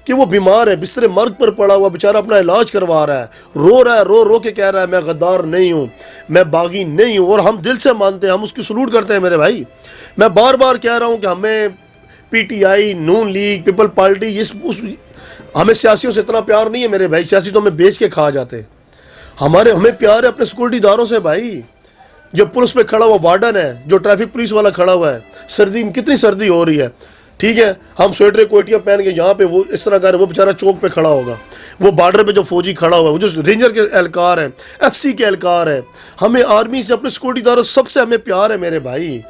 کہ وہ بیمار ہے، بستر مرگ پر پڑا ہوا بیچارہ اپنا علاج کروا رہا ہے، رو رو کے کہہ رہا ہے میں غدار نہیں ہوں، میں باغی نہیں ہوں، اور ہم دل سے مانتے ہیں، ہم اس کی سلوٹ کرتے ہیں میرے بھائی۔ میں بار بار کہہ رہا ہوں کہ ہمیں PTI, Noon League, People Party, ہمیں سیاسیوں سے اتنا پیار نہیں ہے میرے بھائی، سیاسی تو ہمیں بیچ کے کھا جاتے ہیں۔ ہمیں پیار ہے اپنے سیکورٹی داروں سے بھائی، جو پولیس پہ کھڑا ہوا وارڈن ہے، جو ٹریفک پولیس والا کھڑا ہوا ہے، سردی میں کتنی سردی ہو رہی ہے، ٹھیک ہے، ہم سویٹر کوٹیاں پہن کے یہاں پہ وہ اس طرح کر، وہ بیچارہ چوک پہ کھڑا ہوگا، وہ بارڈر پہ جو فوجی کھڑا ہوا ہے، وہ جو رینجر کے اہلکار ہیں، ایف سی کے اہلکار ہیں، ہمیں آرمی سے، اپنے سیکورٹی داروں سب سے ہمیں پیار ہے میرے بھائی۔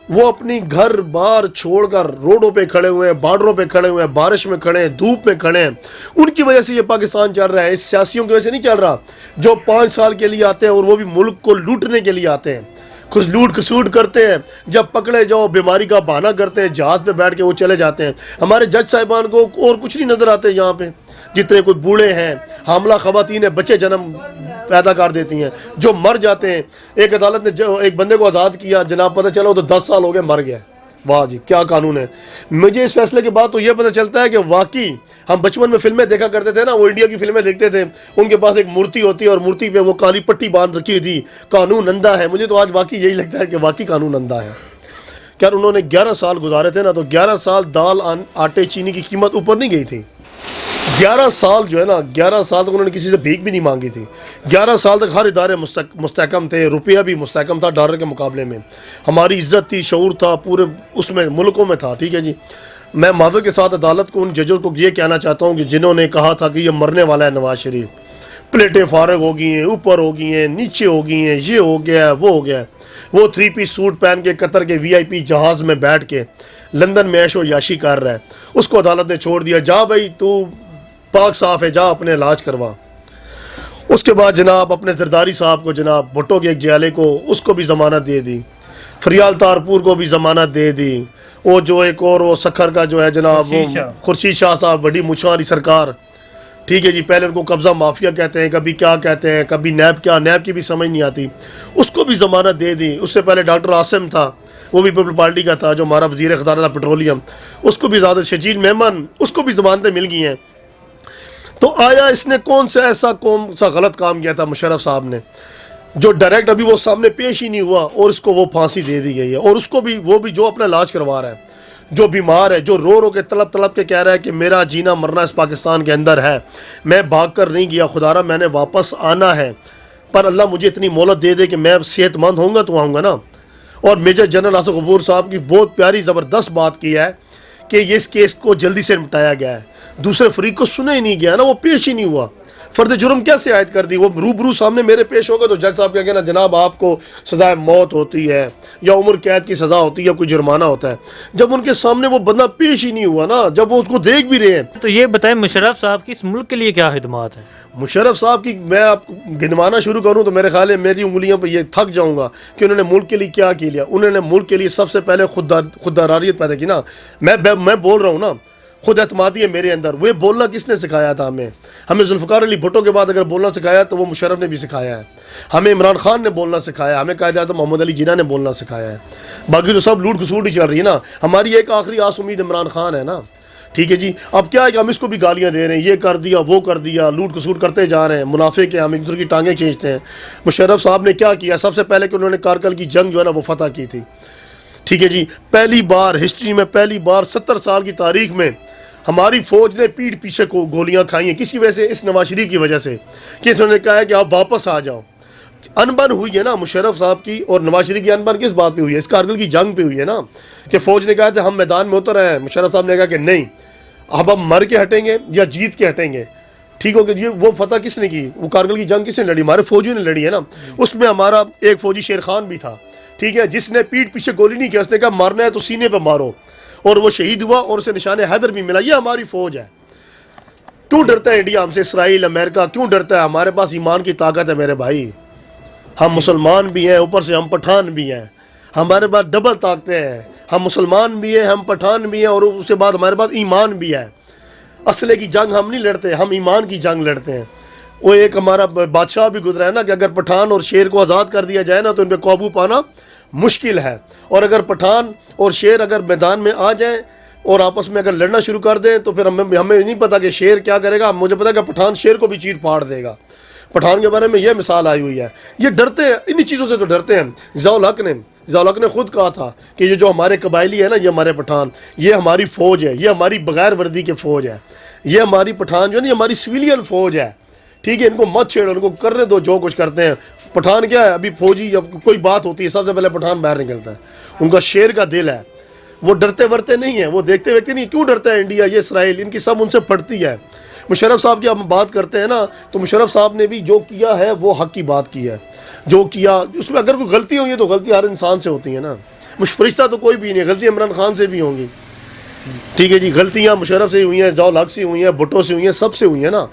وہ اپنی گھر بار چھوڑ کر روڈوں پہ کھڑے ہوئے ہیں، بارڈروں پہ کھڑے ہوئے ہیں، بارش میں کھڑے ہیں، دھوپ میں کھڑے ہیں، ان کی وجہ سے یہ پاکستان چل رہا ہے، اس سیاسیوں کی وجہ سے نہیں چل رہا، جو 5 سال کے لیے آتے ہیں اور وہ بھی ملک کو لوٹنے کے لیے آتے ہیں، کچھ لوٹ کسوٹ کرتے ہیں، جب پکڑے جاؤ بیماری کا بہانہ کرتے ہیں، جہاز پہ بیٹھ کے وہ چلے جاتے ہیں۔ ہمارے جج صاحبان کو اور کچھ نہیں نظر آتے یہاں پہ، جتنے کوئی بوڑھے ہیں، حاملہ خواتین ہیں، بچے جنم پیدا کر دیتی ہیں، جو مر جاتے ہیں۔ ایک عدالت نے ایک بندے کو آزاد کیا، جناب پتہ چلا وہ تو 10 سال ہو گئے مر گیا۔ واہ جی کیا قانون ہے۔ مجھے اس فیصلے کے بعد تو یہ پتہ چلتا ہے کہ واقعی ہم بچپن میں فلمیں دیکھا کرتے تھے نا، وہ انڈیا کی فلمیں دیکھتے تھے، ان کے پاس ایک مورتی ہوتی ہے اور مورتی پہ وہ کالی پٹی باندھ رکھی تھی، قانون اندھا ہے۔ مجھے تو آج واقعی یہی لگتا ہے کہ واقعی قانون اندھا ہے۔ کیا انہوں نے 11 سال گزارے تھے نا، تو 11 سال دال آٹے چینی کی قیمت اوپر نہیں گئی تھی۔ 11 سال جو ہے نا، 11 سال تک انہوں نے کسی سے بھیک بھی نہیں مانگی تھی۔ 11 سال تک ہر ادارے مستحکم تھے، روپیہ بھی مستحکم تھا ڈالر کے مقابلے میں، ہماری عزت تھی، شعور تھا، پورے اس میں ملکوں میں تھا، ٹھیک ہے جی۔ میں معذرت کے ساتھ عدالت کو، ان ججوں کو یہ کہنا چاہتا ہوں کہ جنہوں نے کہا تھا کہ یہ مرنے والا ہے نواز شریف، پلیٹیں فارغ ہو گئی ہیں، اوپر ہو گئی ہیں، نیچے ہو گئی ہیں، یہ ہو گیا ہے، وہ ہو گیا ہے، وہ 3 پیس سوٹ پہن کے قطر کے VIP جہاز میں بیٹھ کے لندن میں عیش و یاشی کر رہا ہے، اس کو عدالت نے چھوڑ دیا، جا بھائی تو پاک صاف ہے، جا اپنے علاج کروا۔ اس کے بعد جناب اپنے زرداری صاحب کو، جناب بھٹو کے ایک جیالے کو، اس کو بھی ضمانت دے دی، فریال تارپور کو بھی ضمانت دے دی، وہ جو ایک اور وہ سکھر کا جو ہے جناب وہ خورشید شاہ صاحب، بڑی مچھوں والی سرکار، ٹھیک ہے جی، پہلے ان کو قبضہ مافیا کہتے ہیں، کبھی کیا کہتے ہیں، کبھی نیب کیا، نیب کی بھی سمجھ نہیں آتی، اس کو بھی ضمانت دے دی۔ اس سے پہلے ڈاکٹر عاصم تھا، وہ بھی پیپل پارٹی کا تھا، جو ہمارا وزیر خزانہ تھا پیٹرولیم، اس کو بھی زیادہ، شجیل مہمن، اس کو بھی ضمانتیں مل گئی ہیں۔ تو آیا اس نے کون سا ایسا غلط کام کیا تھا مشرف صاحب نے، جو ڈائریکٹ ابھی وہ سامنے پیش ہی نہیں ہوا، اور اس کو وہ پھانسی دے دی گئی ہے، اور اس کو بھی، وہ بھی جو اپنا علاج کروا رہا ہے، جو بیمار ہے، جو رو کے تڑپ کے کہہ رہا ہے کہ میرا جینا مرنا اس پاکستان کے اندر ہے، میں بھاگ کر نہیں گیا، خدا را میں نے واپس آنا ہے، پر اللہ مجھے اتنی مہلت دے دے کہ میں صحت مند ہوں گا تو آؤں گا نا۔ اور میجر جنرل آصف غفور صاحب کی بہت پیاری زبردست بات کی ہے کہ یہ اس کیس کو جلدی سے نپٹایا گیا ہے، دوسرے فریق کو سنا ہی نہیں گیا نا، وہ پیش ہی نہیں ہوا، فرد جرم کیسے عائد کر دی؟ وہ روبرو سامنے میرے پیش ہوگا تو جج صاحب کیا کہنا، جناب آپ کو سزائے موت ہوتی ہے یا عمر قید کی سزا ہوتی ہے یا کوئی جرمانہ ہوتا ہے، جب ان کے سامنے وہ بندہ پیش ہی نہیں ہوا نا، جب وہ اس کو دیکھ بھی رہے ہیں۔ تو یہ بتائیں مشرف صاحب کی اس ملک کے لیے کیا خدمات ہیں؟ مشرف صاحب کی میں آپ کو گنوانا شروع کروں تو میرے خیال ہے میری انگلیاں پہ یہ تھک جاؤں گا کہ انہوں نے ملک کے لیے کیا کیا۔ انہوں نے ملک کے لیے سب سے پہلے خودداریت پیدا کی نا، میں بول رہا ہوں نا، خود اعتمادی ہے میرے اندر۔ وہ بولنا کس نے سکھایا تھا ہمیں ذوالفقار علی بھٹو کے بعد اگر بولنا سکھایا تو وہ مشرف نے بھی سکھایا ہے، ہمیں عمران خان نے بولنا سکھایا، ہمیں قائد اعظم محمد علی جناح نے بولنا سکھایا ہے، باقی تو سب لوٹ کھسوٹ ہی چل رہی ہے نا۔ ہماری ایک آخری آس امید عمران خان ہے نا، ٹھیک ہے جی۔ اب کیا ہے کہ ہم اس کو بھی گالیاں دے رہے ہیں، یہ کر دیا وہ کر دیا، لوٹ کھسوٹ کرتے جا رہے ہیں، منافع کے ہم ایک دوسرے کی ٹانگیں کھینچتے ہیں۔ مشرف صاحب نے کیا کیا؟ سب سے پہلے کہ انہوں نے کارگل کی جنگ جو ہے نا وہ فتح کی تھی، ٹھیک ہے جی۔ پہلی بار ہسٹری میں، پہلی بار 70 سال کی تاریخ میں ہماری فوج نے پیٹھ پیچھے کو گولیاں کھائی ہیں، کس کی وجہ سے؟ اس نواز شریف کی وجہ سے، کہ انہوں نے کہا ہے کہ آپ واپس آ جاؤ۔ انبن ہوئی ہے نا مشرف صاحب کی اور نواز شریف کی، انبن کس بات پہ ہوئی ہے؟ اس کارگل کی جنگ پہ ہوئی ہے نا، کہ فوج نے کہا تھا ہم میدان میں اتر ہیں، مشرف صاحب نے کہا کہ نہیں، اب ہم مر کے ہٹیں گے یا جیت کے ہٹیں گے، ٹھیک ہو گیا۔ وہ فتح کس نے کی؟ وہ کارگل کی جنگ کس نے لڑی؟ ہمارے فوجیوں نے لڑی ہے نا۔ اس میں ہمارا ایک فوجی شیر خان بھی تھا، ٹھیک ہے، جس نے پیٹھ پیچھے گولی نہیں کیا، اس نے کہا مارنا ہے تو سینے پہ مارو، اور وہ شہید ہوا اور اسے نشان حیدر بھی ملا۔ یہ ہماری فوج ہے۔ کیوں ڈرتا ہے انڈیا ہم سے؟ اسرائیل، امریکہ کیوں ڈرتا ہے؟ ہمارے پاس ایمان کی طاقت ہے میرے بھائی، ہم مسلمان بھی ہیں، اوپر سے ہم پٹھان بھی ہیں، ہمارے پاس ڈبل طاقتیں ہیں، ہم مسلمان بھی ہیں، ہم پٹھان بھی ہیں، اور اس کے بعد ہمارے پاس ایمان بھی ہے۔ اسلحے کی جنگ ہم نہیں لڑتے، ہم ایمان کی جنگ لڑتے ہیں۔ وہ ایک ہمارا بادشاہ بھی گزرا ہے نا کہ اگر پٹھان اور شیر کو آزاد کر دیا جائے نا تو ان پہ قابو پانا مشکل ہے، اور اگر پٹھان اور شیر اگر میدان میں آ جائیں اور آپس میں اگر لڑنا شروع کر دیں تو پھر ہمیں نہیں پتا کہ شیر کیا کرے گا. مجھے پتا کہ پٹھان شیر کو بھی چیر پھاڑ دے گا. پٹھان کے بارے میں یہ مثال آئی ہوئی ہے. یہ ڈرتے ہیں, انہی چیزوں سے تو ڈرتے ہیں. ضیاء الحق نے خود کہا تھا کہ یہ جو ہمارے قبائلی ہے نا, یہ ہمارے پٹھان, یہ ہماری فوج ہے, یہ ہماری بغیر وردی کی فوج ہے, یہ ہماری پٹھان جو ہے نا, یہ ہماری سویلین فوج ہے. ٹھیک ہے, ان کو مت چھیڑو, ان کو کرنے دو جو کچھ کرتے ہیں. پٹھان کیا ہے, ابھی فوجی جب کوئی بات ہوتی ہے سب سے پہلے پٹھان باہر نکلتا ہے. ان کا شیر کا دل ہے, وہ ڈرتے ورتے نہیں ہیں, وہ دیکھتے ویکھتے نہیں. کیوں ڈرتا ہے انڈیا, یہ اسرائیل, ان کی سب ان سے پڑتی ہے. مشرف صاحب کی ہم بات کرتے ہیں نا, تو مشرف صاحب نے بھی جو کیا ہے وہ حق کی بات کی ہے. جو کیا اس میں اگر کوئی غلطی ہوئی ہے تو غلطی ہر انسان سے ہوتی ہے نا, فرشتہ تو کوئی بھی نہیں ہے. غلطی عمران خان سے بھی ہوں گی, ٹھیک ہے جی, غلطیاں مشرف سے ہوئی ہیں, ضیاء الحق سے ہوئی ہیں, بھٹو سے ہوئی ہیں, سب سے ہوئی ہیں نا.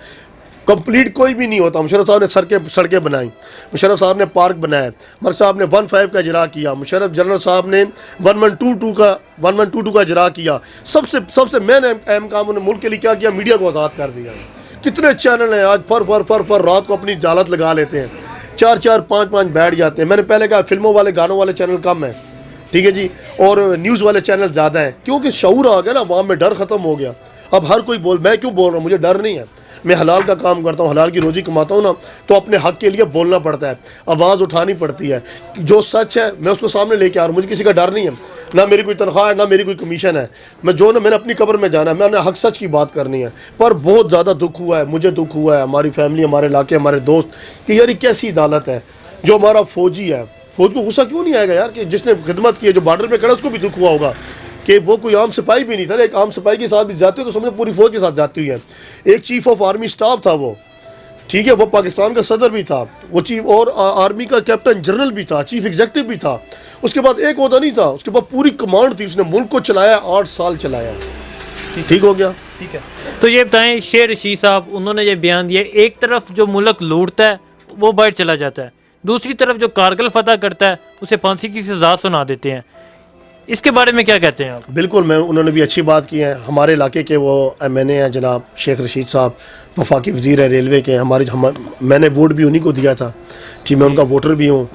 کمپلیٹ کوئی بھی نہیں ہوتا. مشرف صاحب نے سڑکیں بنائیں, مشرف صاحب نے پارک بنایا, مرک صاحب نے 15 کا اجرا کیا, مشرف جنرل صاحب نے 1122 کا اجرا کیا. سب سے مین اہم کام انہوں نے ملک کے لیے کیا کیا, میڈیا کو آزاد کر دیا. کتنے چینل ہیں آج فر رات کو اپنی جالت لگا لیتے ہیں, 4 5 بیٹھ جاتے ہیں. میں نے پہلے کہا فلموں والے گانوں والے چینل کم ہیں, ٹھیک ہے جی, اور نیوز والے چینل زیادہ ہیں, کیونکہ شعور آ گیا نا, عوام میں ڈر ختم ہو گیا. اب ہر کوئی میں کیوں بول رہا ہوں, مجھے ڈر نہیں ہے, میں حلال کا کام کرتا ہوں, حلال کی روزی کماتا ہوں نا, تو اپنے حق کے لیے بولنا پڑتا ہے, آواز اٹھانی پڑتی ہے. جو سچ ہے میں اس کو سامنے لے کے آ رہا ہوں, مجھے کسی کا ڈر نہیں ہے, نہ میری کوئی تنخواہ ہے, نہ میری کوئی کمیشن ہے. میں نے اپنی قبر میں جانا ہے, میں نے حق سچ کی بات کرنی ہے. پر بہت زیادہ دکھ ہوا ہے, مجھے دکھ ہوا ہے, ہماری فیملی, ہمارے علاقے, ہمارے دوست, کہ یار یہ کیسی عدالت ہے. جو ہمارا فوجی ہے, فوج کو غصہ کیوں نہیں آئے گا یار, کہ جس نے خدمت کی ہے, جو بارڈر پہ کھڑا, اس کو بھی دکھ ہوا ہوگا کہ وہ کوئی عام سپاہی بھی نہیں تھا. ایک عام سپاہی کے ساتھ بھی جاتے ہو تو سمجھو پوری فوج کے ساتھ جاتی ہوئی ہے. ایک چیف آف آرمی سٹاف تھا وہ, ٹھیک ہے, وہ پاکستان کا صدر بھی تھا, وہ چیف اور آرمی کا کیپٹن جنرل بھی تھا, چیف ایگزیکٹو بھی تھا. اس کے بعد ایک عہدہ نہیں تھا, اس کے بعد پوری کمانڈ تھی. اس نے ملک کو چلایا, 8 سال چلایا. ٹھیک ہو گیا. ٹھیک ہے, تو یہ بتائیں شیر رشید صاحب, انہوں نے یہ بیان دیا, ایک طرف جو ملک لوٹتا ہے وہ باہر چلا جاتا ہے, دوسری طرف جو کارگل فتح کرتا ہے اسے پھانسی کی سزا سنا دیتے ہیں. اس کے بارے میں کیا کہتے ہیں آپ؟ بالکل, انہوں نے بھی اچھی بات کی ہے. ہمارے علاقے کے وہ ایم این اے ہیں جناب شیخ رشید صاحب, وفاقی وزیر ہیں ریلوے کے. میں نے ووٹ بھی انہی کو دیا تھا جی, میں ان کا ووٹر بھی ہوں,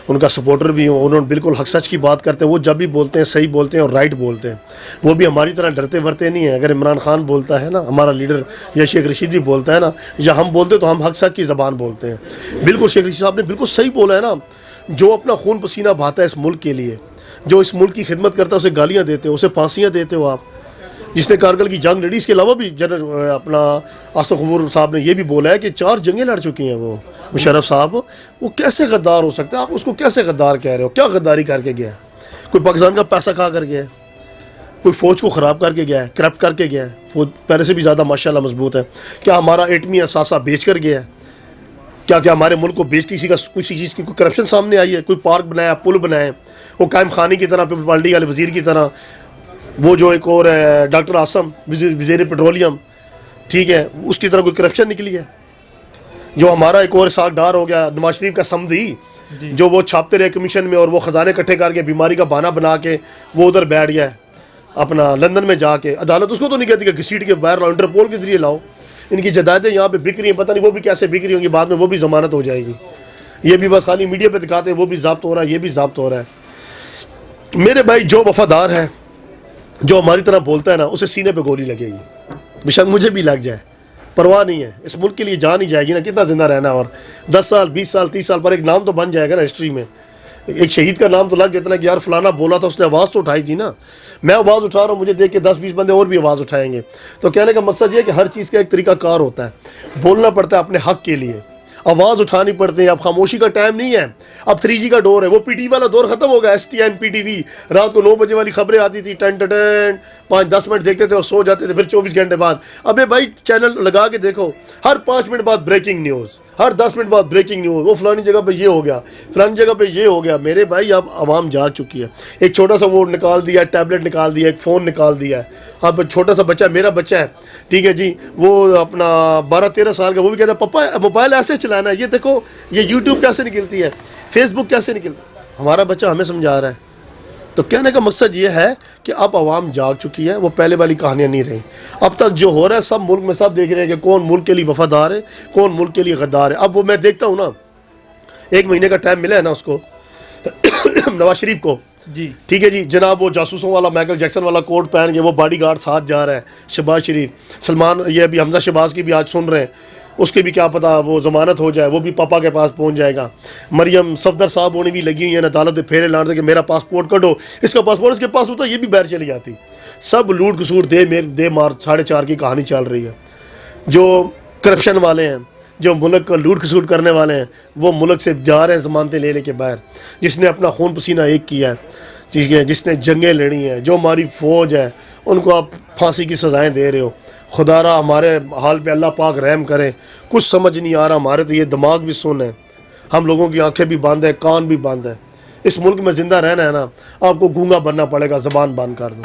ان کا سپورٹر بھی ہوں. انہوں نے بالکل حق سچ کی بات کرتے ہیں, وہ جب بھی بولتے ہیں صحیح بولتے ہیں اور رائٹ بولتے ہیں. وہ بھی ہماری طرح ڈرتے ورتے نہیں ہیں. اگر عمران خان بولتا ہے نا, ہمارا لیڈر, یا شیخ رشید بھی بولتا ہے نا, یا ہم بولتے تو ہم حق سچ کی زبان بولتے ہیں. بالکل شیخ رشید صاحب نے بالکل صحیح بولا ہے نا. جو اپنا خون پسینہ بہاتا ہے اس ملک کے لیے, جو اس ملک کی خدمت کرتا ہے, اسے گالیاں دیتے ہو, اسے پھانسیاں دیتے ہو آپ. جس نے کارگل کی جنگ لڑی, اس کے علاوہ بھی اپنا آصف غفور صاحب نے یہ بھی بولا ہے کہ 4 جنگیں لڑ چکی ہیں وہ مشرف صاحب. وہ کیسے غدار ہو سکتا ہے, آپ اس کو کیسے غدار کہہ رہے ہو؟ کیا غداری کر کے گیا ہے؟ کوئی پاکستان کا پیسہ کھا کر گیا ہے, کوئی فوج کو خراب کر کے گیا ہے, کرپٹ کر کے گیا ہے. فوج پہلے سے بھی زیادہ ماشاءاللہ مضبوط ہے. کیا ہمارا ایٹمی اثاثہ بیچ کر گیا ہے؟ کیا ہمارے ملک کو بیچ کسی چیز کی کوئی کرپشن سامنے آئی ہے؟ کوئی پارک بنایا, پل بنائے, وہ قائم خانی کی طرح, بنڈی والے وزیر کی طرح, وہ جو ایک اور ہے ڈاکٹر عاصم وزیر پیٹرولیم, ٹھیک ہے, اس کی طرح کوئی کرپشن نکلی ہے؟ جو ہمارا ایک اور اسحاق ڈار ہو گیا, نواز شریف کا سمدھی, جو وہ چھاپتے رہے کمیشن میں, اور وہ خزانے اکٹھے کر کے بیماری کا بہانہ بنا کے وہ ادھر بیٹھ گیا ہے اپنا لندن میں جا کے. عدالت اس کو تو نہیں کہتی کہ گھسیٹ کے باہر لاؤ, انٹرپول کے ذریعے لاؤ. ان کی جدائدیں یہاں پہ بک رہی ہیں, پتہ نہیں وہ بھی کیسے بک رہی ہوں گی, بعد میں وہ بھی ضمانت ہو جائے گی. یہ بھی بس خالی میڈیا پہ دکھاتے ہیں وہ بھی ضابط ہو رہا ہے, یہ بھی ضابط ہو رہا ہے. میرے بھائی, جو وفادار ہے, جو ہماری طرح بولتا ہے نا, اسے سینے پہ گولی لگے گی, بے شک مجھے بھی لگ جائے, پرواہ نہیں ہے. اس ملک کے لیے جان ہی جائے گی نا, کتنا زندہ رہنا, اور 10 سال 20 سال 30 سال پر ایک نام تو بن جائے گا نا ہسٹری میں. ایک شہید کا نام تو لگ جاتا ہے کہ یار فلانا بولا تھا, اس نے آواز تو اٹھائی تھی نا. میں آواز اٹھا رہا ہوں, مجھے دیکھ کے 10-20 بندے اور بھی آواز اٹھائیں گے. تو کہنے کا مقصد یہ ہے کہ ہر چیز کا ایک طریقہ کار ہوتا ہے, بولنا پڑتا ہے اپنے حق کے لیے, آواز اٹھانی پڑتی ہے. اب خاموشی کا ٹائم نہیں ہے, اب 3G کا دور ہے. وہ پی ٹی وی والا دور ختم ہو گیا, STN PTV. رات کو 9 بجے والی خبریں آتی تھی, 5-10 منٹ دیکھتے تھے اور سو جاتے تھے, پھر 24 گھنٹے بعد. ابے بھائی چینل لگا کے دیکھو, ہر 5 منٹ بعد بریکنگ نیوز, ہر 10 منٹ بعد بریکنگ نیوز, وہ فلانی جگہ پہ یہ ہو گیا, فلانی جگہ پہ یہ ہو گیا. میرے بھائی اب عوام جاگ چکی ہے. ایک چھوٹا سا وہ نکال دیا, ٹیبلٹ نکال دیا, ایک فون نکال دیا ہے. اب چھوٹا سا بچہ, میرا بچہ ہے, ٹھیک ہے جی, وہ اپنا 12-13 سال کا, وہ بھی کہتا ہے پپا موبائل ایسے چلانا ہے, یہ دیکھو یہ YouTube کیسے نکلتی ہے, فیس بک کیسے نکلتی ہے. ہمارا بچہ ہمیں سمجھا رہا ہے. تو کہنے کا مقصد یہ ہے کہ اب عوام جاگ چکی ہے, وہ پہلے والی کہانیاں نہیں رہیں. اب تک جو ہو رہا ہے سب ملک میں سب دیکھ رہے ہیں کہ کون ملک کے لیے وفادار ہے, کون ملک کے لیے غدار ہے. اب وہ میں دیکھتا ہوں نا, 1 مہینے کا ٹائم ملا ہے نا اس کو, نواز شریف کو, جی ٹھیک ہے جی جناب، وہ جاسوسوں والا مائیکل جیکسن والا کوٹ پہن کے وہ باڈی گارڈ ساتھ جا رہا ہے، شہباز شریف، سلمان، یہ ابھی حمزہ شہباز کی بھی آج سن رہے ہیں، اس کے بھی کیا پتا وہ ضمانت ہو جائے، وہ بھی پاپا کے پاس پہنچ جائے گا۔ مریم صفدر صاحب ہونے بھی لگی ہوئی ہیں عدالت پھیرے لانے کہ میرا پاسپورٹ کڈو، اس کا پاسپورٹ اس کے پاس ہوتا، یہ بھی باہر چلی جاتی۔ سب لوٹ کسوٹ دے مار 4.5 کی کہانی چل رہی ہے۔ جو کرپشن والے ہیں، جو ملک کو لوٹ کسوٹ کرنے والے ہیں، وہ ملک سے جا رہے ہیں ضمانتیں لے کے باہر۔ جس نے اپنا خون پسینہ ایک کیا ہے، ٹھیک ہے، جس نے جنگیں لڑی ہیں، جو ہماری فوج ہے، ان کو آپ پھانسی کی سزائیں دے رہے ہو۔ خدا را ہمارے حال پہ اللہ پاک رحم کرے، کچھ سمجھ نہیں آ رہا، ہمارے تو یہ دماغ بھی سن ہے، ہم لوگوں کی آنکھیں بھی بند ہیں، کان بھی بند ہیں۔ اس ملک میں زندہ رہنا ہے نا، آپ کو گونگا بننا پڑے گا، زبان بند کر دو۔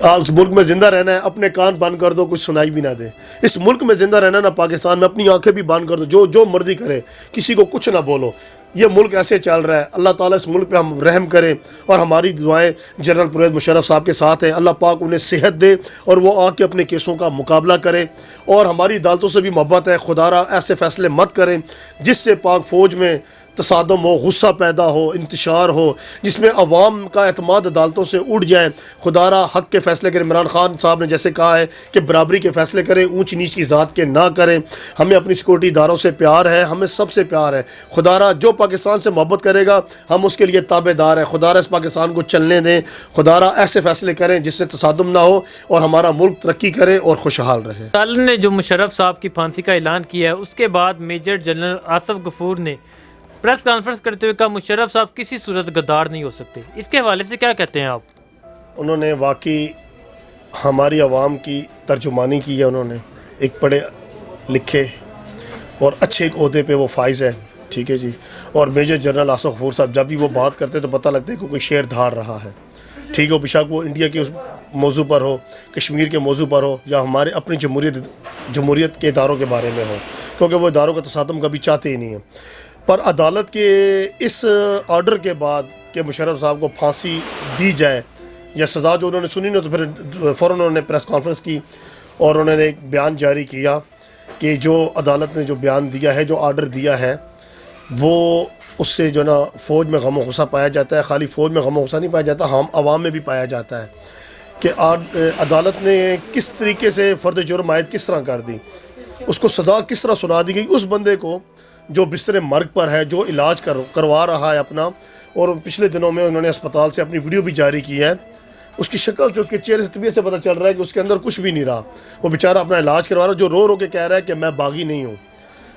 آپ اس ملک میں زندہ رہنا ہے، اپنے کان بند کر دو، کچھ سنائی بھی نہ دے۔ اس ملک میں زندہ رہنا نا، پاکستان میں اپنی آنکھیں بھی بند کر دو، جو مرضی کرے، کسی کو کچھ نہ بولو۔ یہ ملک ایسے چل رہا ہے، اللہ تعالیٰ اس ملک پہ ہم رحم کرے، اور ہماری دعائیں جنرل پرویز مشرف صاحب کے ساتھ ہیں، اللہ پاک انہیں صحت دے اور وہ آ کے اپنے کیسوں کا مقابلہ کرے، اور ہماری عدالتوں سے بھی محبت ہے، خدا را ایسے فیصلے مت کریں جس سے پاک فوج میں تصادم ہو، غصہ پیدا ہو، انتشار ہو، جس میں عوام کا اعتماد عدالتوں سے اٹھ جائے۔ خدا را حق کے فیصلے کریں، عمران خان صاحب نے جیسے کہا ہے کہ برابری کے فیصلے کریں، اونچ نیچ کی ذات کے نہ کریں۔ ہمیں اپنی سیکورٹی اداروں سے پیار ہے، ہمیں سب سے پیار ہے۔ خدا را جو پاکستان سے محبت کرے گا ہم اس کے لیے تابع دار ہیں۔ خدا را اس پاکستان کو چلنے دیں، خدا را ایسے فیصلے کریں جس سے تصادم نہ ہو اور ہمارا ملک ترقی کرے اور خوشحال رہے۔ عدالت نے جو مشرف صاحب کی پھانسی کا اعلان کیا ہے، اس کے بعد میجر جنرل آصف غفور نے پریس کانفرنس کرتے ہوئے کہا مشرف صاحب کسی صورت غدار نہیں ہو سکتے۔ اس کے حوالے سے کیا کہتے ہیں آپ؟ انہوں نے واقعی ہماری عوام کی ترجمانی کی ہے، انہوں نے ایک پڑھے لکھے اور اچھے ایک عہدے پہ وہ فائز ہے، ٹھیک ہے جی۔ اور میجر جنرل آصف غفور صاحب جب بھی وہ بات کرتے تو پتہ لگتا ہے کہ کوئی شعر دھاڑ رہا ہے، ٹھیک ہے، بیشک وہ انڈیا کے موضوع پر ہو، کشمیر کے موضوع پر ہو، یا ہمارے اپنی جمہوریت کے اداروں کے بارے میں ہو، کیونکہ وہ اداروں کا تصادم کبھی چاہتے ہی نہیں ہیں۔ پر عدالت کے اس آرڈر کے بعد کہ مشرف صاحب کو پھانسی دی جائے یا سزا جو انہوں نے سنی نا، تو پھر فوراً انہوں نے پریس کانفرنس کی اور انہوں نے ایک بیان جاری کیا کہ جو عدالت نے جو بیان دیا ہے، جو آرڈر دیا ہے، وہ اس سے جو نا فوج میں غم و غصہ پایا جاتا ہے۔ خالی فوج میں غم و غصہ نہیں پایا جاتا، ہم عوام میں بھی پایا جاتا ہے کہ عدالت نے کس طریقے سے فرد جرم عائد کس طرح کر دی، اس کو سزا کس طرح سنا دی گئی، اس بندے کو جو بستر مرگ پر ہے، جو علاج کروا رہا ہے اپنا، اور پچھلے دنوں میں انہوں نے اسپتال سے اپنی ویڈیو بھی جاری کی ہے، اس کی شکل سے، اس کے چہرے سے، طبیعت سے پتہ چل رہا ہے کہ اس کے اندر کچھ بھی نہیں رہا، وہ بیچارہ اپنا علاج کروا رہا ہے، جو رو رو کے کہہ رہا ہے کہ میں باغی نہیں ہوں،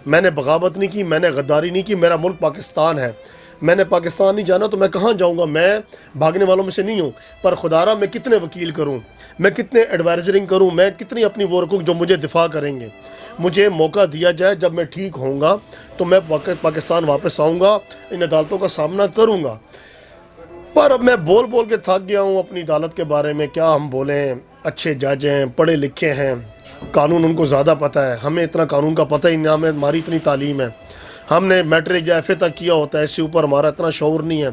میں نے بغاوت نہیں کی، میں نے غداری نہیں کی، میرا ملک پاکستان ہے، میں نے پاکستان نہیں جانا تو میں کہاں جاؤں گا، میں بھاگنے والوں میں سے نہیں ہوں، پر خدا را میں کتنے وکیل کروں، میں کتنے ایڈوائزرنگ کروں، میں کتنی اپنی وہ رکھوں جو مجھے دفاع کریں گے، مجھے موقع دیا جائے، جب میں ٹھیک ہوں گا تو میں پاکستان واپس آؤں گا، ان عدالتوں کا سامنا کروں گا۔ پر اب میں بول بول کے تھک گیا ہوں اپنی عدالت کے بارے میں، کیا ہم بولیں، اچھے جج ہیں، پڑھے لکھے ہیں، قانون ان کو زیادہ پتہ ہے، ہمیں اتنا قانون کا پتہ ہی نہیں، ہماری اتنی تعلیم ہے، ہم نے میٹرک یا ایف اے تک کیا ہوتا ہے، اس سے اوپر ہمارا اتنا شعور نہیں ہے،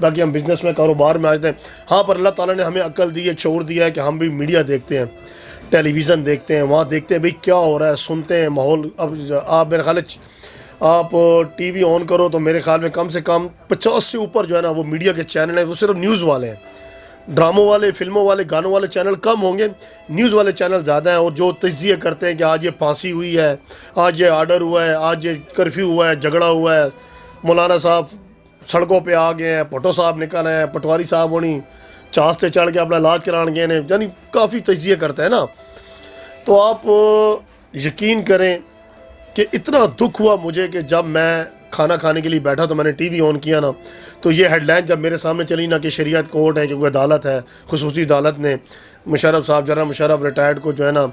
باقی ہم بزنس میں، کاروبار میں آتے ہیں۔ ہاں، پر اللہ تعالیٰ نے ہمیں عقل دی ہے، شعور دیا ہے کہ ہم بھی میڈیا دیکھتے ہیں، ٹیلی ویژن دیکھتے ہیں، وہاں دیکھتے ہیں بھئی کیا ہو رہا ہے، سنتے ہیں ماحول۔ اب آپ میرے خیال ہے آپ ٹی وی آن کرو تو میرے خیال میں کم سے کم 50 سے اوپر جو ہے نا وہ میڈیا کے چینل ہیں، وہ صرف نیوز والے ہیں، ڈراموں والے، فلموں والے، گانوں والے چینل کم ہوں گے، نیوز والے چینل زیادہ ہیں، اور جو تجزیے کرتے ہیں کہ آج یہ پھانسی ہوئی ہے، آج یہ آرڈر ہوا ہے، آج یہ کرفیو ہوا ہے، جھگڑا ہوا ہے، مولانا صاحب سڑکوں پہ آ گئے ہیں، پٹو صاحب نکل آئے ہیں، پٹواری صاحب ہونی چاس سے چڑھ کے اپنا علاج کران گئے ہیں، یعنی کافی تجزیے کرتے ہیں نا۔ تو آپ یقین کریں کہ اتنا دکھ ہوا مجھے کہ جب میں کھانا کھانے کے لیے بیٹھا تو میں نے ٹی وی آن کیا نا، تو یہ ہیڈ لائن جب میرے سامنے چلی نا کہ شریعت کورٹ ہے، کہ کوئی عدالت ہے، خصوصی عدالت نے مشرف صاحب، جنرل مشرف ریٹائرڈ کو جو ہے نا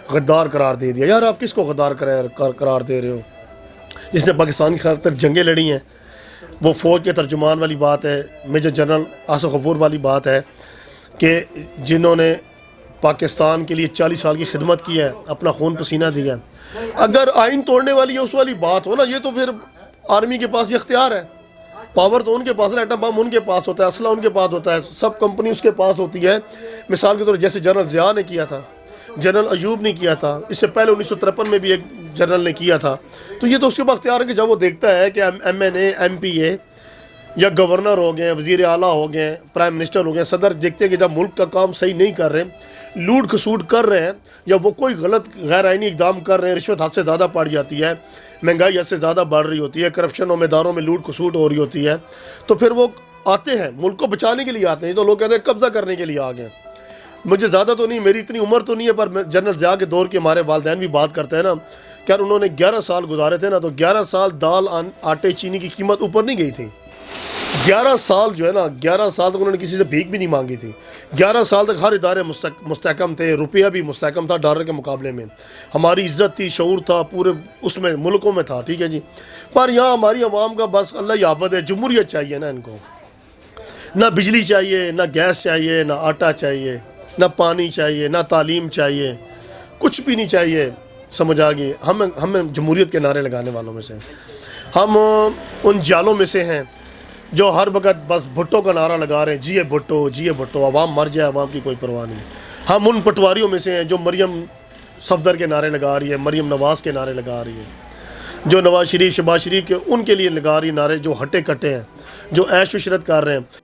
غدار قرار دے دیا۔ یار آپ کس کو غدار قرار دے رہے ہو؟ جس نے پاکستان کی خاطر جنگیں لڑی ہیں، وہ فوج کے ترجمان والی بات ہے، میجر جنرل آصف غفور والی بات ہے کہ جنہوں نے پاکستان کے لیے 40 سال کی خدمت کی ہے، اپنا خون پسینہ دیا ہے۔ اگر آئین توڑنے والی ہے اس والی بات ہو نا، یہ تو پھر آرمی کے پاس یہ اختیار ہے، پاور تو ان کے پاس ہے، ایٹم بم ان کے پاس ہوتا ہے، اسلحہ ان کے پاس ہوتا ہے، سب کمپنی اس کے پاس ہوتی ہے۔ مثال کے طور پر جیسے جنرل ضیاء نے کیا تھا، جنرل ایوب نے کیا تھا، اس سے پہلے 1953 میں بھی ایک جنرل نے کیا تھا، تو یہ تو اس کے پاس اختیار ہے کہ جب وہ دیکھتا ہے کہ ایم این اے، ایم پی اے یا گورنر ہو گئے ہیں، وزیر اعلیٰ ہو گئے ہیں، پرائم منسٹر ہو گئے ہیں، صدر، دیکھتے ہیں کہ جب ملک کا کام صحیح نہیں کر رہے، لوٹ کھسوٹ کر رہے ہیں، یا وہ کوئی غلط غیر آئینی اقدام کر رہے ہیں، رشوت حد سے زیادہ پڑ جاتی ہے، مہنگائی حد سے زیادہ بڑھ رہی ہوتی ہے، کرپشن اور اداروں میں لوٹ کھسوٹ ہو رہی ہوتی ہے، تو پھر وہ آتے ہیں ملک کو بچانے کے لیے آتے ہیں، تو لوگ کہتے ہیں قبضہ کرنے کے لیے آ گئے۔ مجھے زیادہ تو نہیں، میری اتنی عمر تو نہیں ہے، پر جنرل ضیاء کے دور کے ہمارے والدین بھی بات کرتے ہیں نا کہ یار انہوں نے 11 سال گزارے تھے نا، تو 11 سال دال آٹے چینی کی قیمت اوپر نہیں گئی تھی۔ 11 سال جو ہے نا، 11 سال تک انہوں نے کسی سے بھیک بھی نہیں مانگی تھی۔ 11 سال تک ہر ادارے مستحکم تھے، روپیہ بھی مستحکم تھا ڈالر کے مقابلے میں، ہماری عزت تھی، شعور تھا، پورے اس میں ملکوں میں تھا، ٹھیک ہے جی۔ پر یہاں ہماری عوام کا بس اللہ ہی حافظ ہے، جمہوریت چاہیے نا ان کو، نہ بجلی چاہیے، نہ گیس چاہیے، نہ آٹا چاہیے، نہ پانی چاہیے، نہ تعلیم چاہیے، کچھ بھی نہیں چاہیے۔ سمجھ آ گئی؟ ہم جمہوریت کے نعرے لگانے والوں میں سے ہیں۔ ہم ان جالوں میں سے ہیں جو ہر وقت بس بھٹو کا نعرہ لگا رہے ہیں، جیے بھٹو، جیے بھٹو، عوام مر جائے، عوام کی کوئی پرواہ نہیں۔ ہم ان پٹواریوں میں سے ہیں جو مریم صفدر کے نعرے لگا رہی ہے، مریم نواز کے نعرے لگا رہی ہے، جو نواز شریف، شہباز شریف کے ان کے لیے لگا رہی نعرے، جو ہٹے کٹے ہیں، جو عیش و عشرت کر رہے ہیں۔